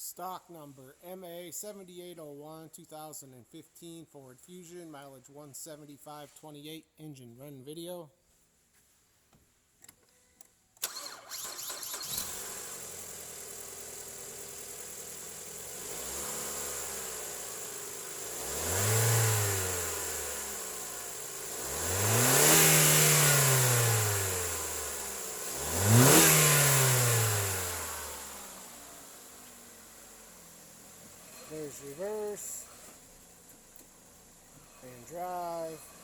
Stock number MA7801 2015 Ford Fusion, mileage 175.28, engine run video. There's reverse and drive.